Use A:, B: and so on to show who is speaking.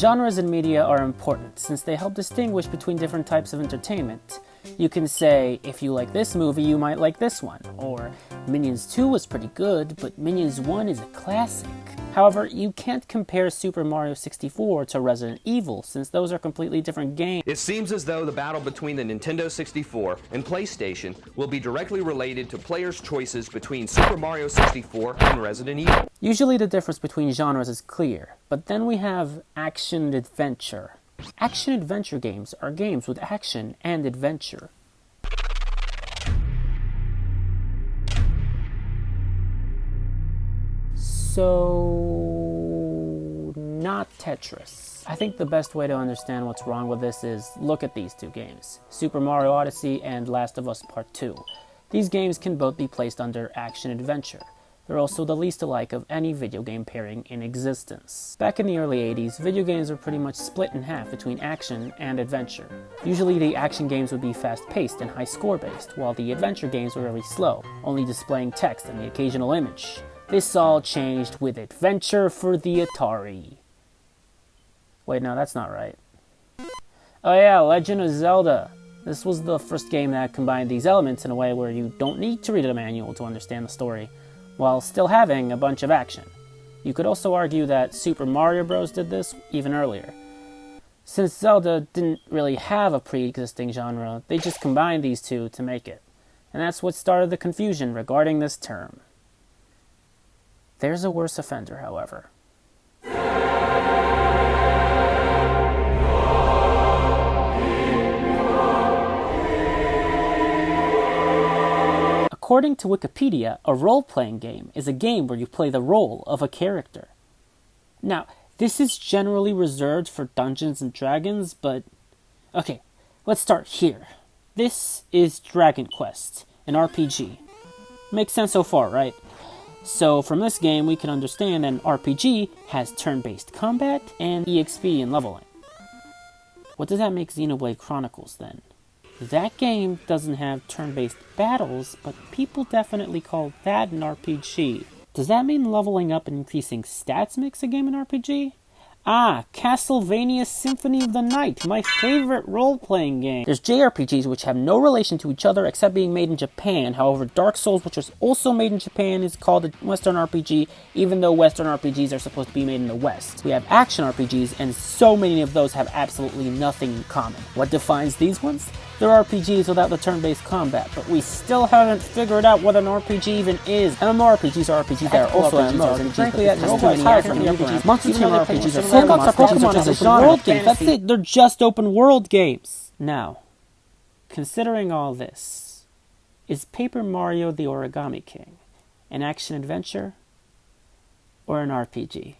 A: Genres in media are important since they help distinguish between different types of entertainment. You can say, if you like this movie, you might like this one, or Minions 2 was pretty good, but Minions 1 is a classic. However, you can't compare Super Mario 64 to Resident Evil, since those are completely different games.
B: It seems as though the battle between the Nintendo 64 and PlayStation will be directly related to players' choices between Super Mario 64 and Resident Evil.
A: Usually the difference between genres is clear, but then we have action-adventure. Action-adventure games are games with action and adventure. So, not Tetris. I think the best way to understand what's wrong with this is look at these two games, Super Mario Odyssey and Last of Us Part 2. These games can both be placed under action-adventure. They're also the least alike of any video game pairing in existence. Back in the early 80s, video games were pretty much split in half between action and adventure. Usually the action games would be fast-paced and high-score based, while the adventure games were very slow, only displaying text and the occasional image. This all changed with Adventure for the Atari. Wait, no, that's not right. Oh yeah, Legend of Zelda. This was the first game that combined these elements in a way where you don't need to read a manual to understand the story, while still having a bunch of action. You could also argue that Super Mario Bros. Did this even earlier. Since Zelda didn't really have a pre-existing genre, they just combined these two to make it. And that's what started the confusion regarding this term. There's a worse offender, however. According to Wikipedia, a role-playing game is a game where you play the role of a character. Now, this is generally reserved for Dungeons & Dragons, but... Okay, let's start here. This is Dragon Quest, an RPG. Makes sense so far, right? So from this game, we can understand an RPG has turn-based combat and EXP and leveling. What does that make Xenoblade Chronicles then? That game doesn't have turn-based battles, but people definitely call that an RPG. Does that mean leveling up and increasing stats makes a game an RPG? Ah, Castlevania Symphony of the Night, my favorite role-playing game. There's JRPGs which have no relation to each other except being made in Japan. However, Dark Souls, which was also made in Japan, is called a Western RPG, even though Western RPGs are supposed to be made in the West. We have action RPGs, and so many of those have absolutely nothing in common. What defines these ones? They're RPGs without the turn-based combat, but we still haven't figured out what an RPG even is. MMORPGs are RPGs that are also MMOs, and frankly that just too many RPGs. Monster Team RPGs are Pokemon are just open world games. That's it, they're just open world games. Now, considering all this, is Paper Mario the Origami King an action-adventure or an RPG?